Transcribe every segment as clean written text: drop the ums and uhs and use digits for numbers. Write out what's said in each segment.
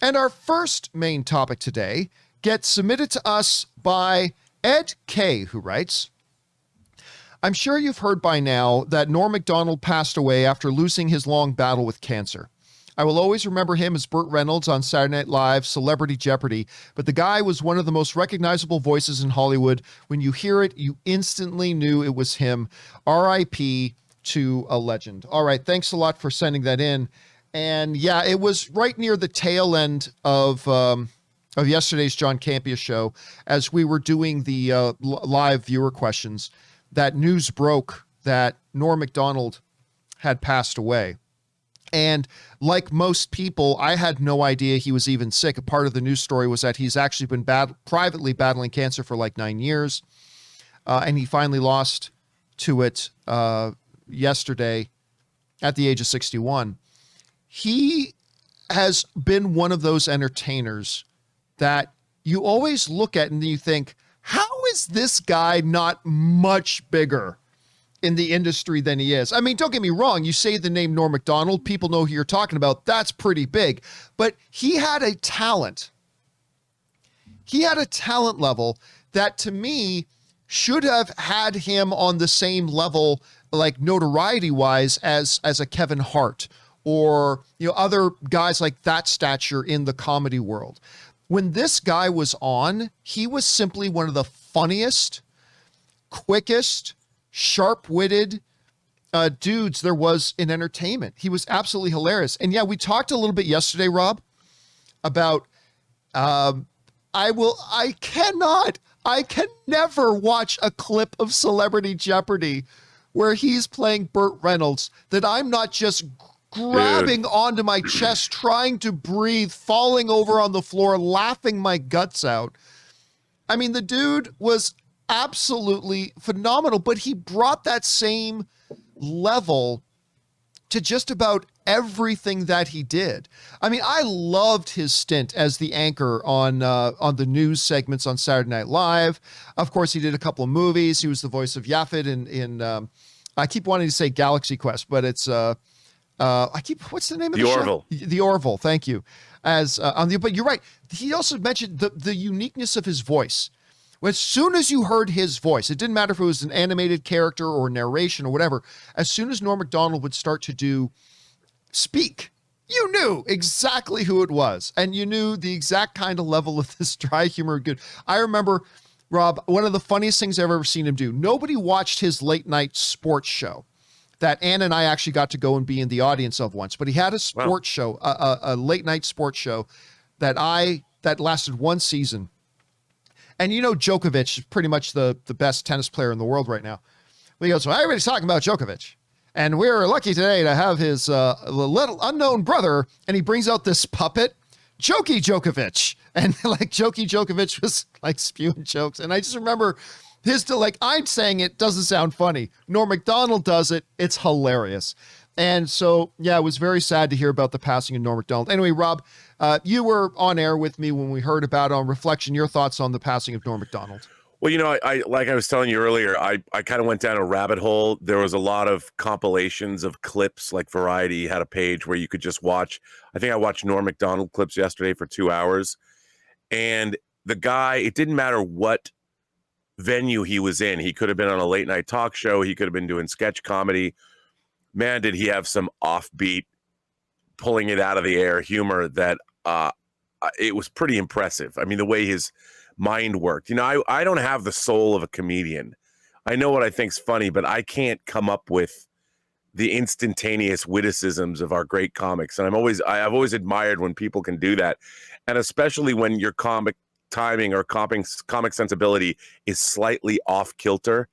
And our first main topic today gets submitted to us by Ed K., who writes, I'm sure you've heard by now that Norm MacDonald passed away after losing his long battle with cancer. I will always remember him as Burt Reynolds on Saturday Night Live, Celebrity Jeopardy, but the guy was one of the most recognizable voices in Hollywood. When you hear it, you instantly knew it was him. R.I.P. to a legend. All right, thanks a lot for sending that in. And yeah, it was right near the tail end of yesterday's John Campea show, as we were doing the live viewer questions, that news broke that Norm MacDonald had passed away. And like most people, I had no idea he was even sick. A part of the news story was that he's actually been privately battling cancer for like 9 years. And he finally lost to it yesterday at the age of 61. He has been one of those entertainers that you always look at and you think, how is this guy not much bigger in the industry than he is? I mean, don't get me wrong. You say the name Norm MacDonald, people know who you're talking about. That's pretty big. But he had a talent. He had a talent level that, to me, should have had him on the same level, like notoriety-wise, as a Kevin Hart or, you know, other guys like that stature in the comedy world. When this guy was on, he was simply one of the funniest, quickest, sharp-witted dudes there was in entertainment. He was absolutely hilarious. And yeah, we talked a little bit yesterday, Rob, about I can never watch a clip of Celebrity Jeopardy where he's playing Burt Reynolds that I'm not just grabbing onto my chest, trying to breathe, falling over on the floor, laughing my guts out. I mean, the dude was absolutely phenomenal, but he brought that same level to just about everything that he did. I mean, I loved his stint as the anchor on the news segments on Saturday Night Live. Of course, he did a couple of movies. He was the voice of Yaphet in I keep wanting to say Galaxy Quest, but it's what's the name of the Orville. show? The Orville. Thank you. But you're right. He also mentioned the uniqueness of his voice. As soon as you heard his voice, it didn't matter if it was an animated character or narration or whatever. As soon as Norm MacDonald would start to speak, you knew exactly who it was. And you knew the exact kind of level of this dry humor. Good. I remember, Rob, one of the funniest things I've ever seen him do. Nobody watched his late night sports show that Ann and I actually got to go and be in the audience of once. But he had a sports show, a late night sports show that lasted one season. And you know, Djokovic is pretty much the best tennis player in the world right now. Well, he goes, well, everybody's talking about Djokovic. And we're lucky today to have his little unknown brother. And he brings out this puppet, Jokey Djokovic. And like Jokey Djokovic was like spewing jokes. And I just remember I'm saying it doesn't sound funny. Norm MacDonald does it. It's hilarious. And so, yeah, it was very sad to hear about the passing of Norm MacDonald. Anyway, Rob, you were on air with me when we heard about on Reflection, your thoughts on the passing of Norm MacDonald. Well, you know, I like I was telling you earlier, I kind of went down a rabbit hole. There was a lot of compilations of clips, like Variety had a page where you could just watch. I think I watched Norm MacDonald clips yesterday for 2 hours. And the guy, it didn't matter what venue he was in. He could have been on a late night talk show. He could have been doing sketch comedy. Man, did he have some offbeat, pulling it out of the air humor that it was pretty impressive. I mean, the way his mind worked. You know, I don't have the soul of a comedian. I know what I think's funny, but I can't come up with the instantaneous witticisms of our great comics. And I've always admired when people can do that. And especially when your comic timing or comic sensibility is slightly off kilter.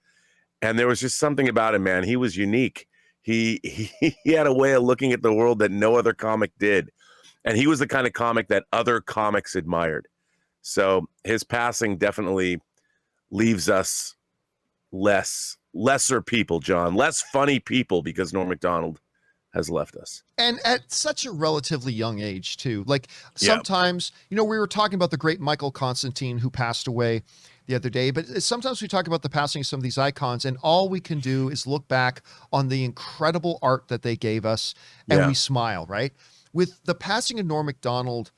And there was just something about him, man. He was unique. He had a way of looking at the world that no other comic did. And he was the kind of comic that other comics admired. So his passing definitely leaves us lesser people, John, less funny people, because Norm MacDonald has left us. And at such a relatively young age, too. Like sometimes, you know, we were talking about the great Michael Constantine who passed away the other day, but sometimes we talk about the passing of some of these icons, and all we can do is look back on the incredible art that they gave us, and we smile, right? With the passing of Norm MacDonald,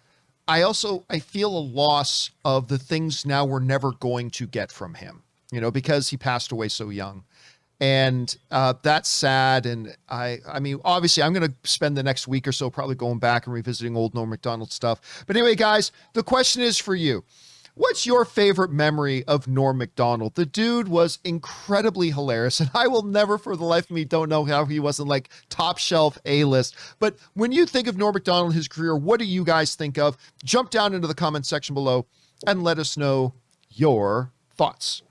I feel a loss of the things now we're never going to get from him, because he passed away so young. And that's sad. And I mean, obviously, I'm going to spend the next week or so probably going back and revisiting old Norm MacDonald stuff. But anyway, guys, the question is for you. What's your favorite memory of Norm MacDonald? The dude was incredibly hilarious, and I will never for the life of me don't know how he wasn't like top shelf A-list. But when you think of Norm MacDonald, his career, what do you guys think of? Jump down into the comment section below and let us know your thoughts.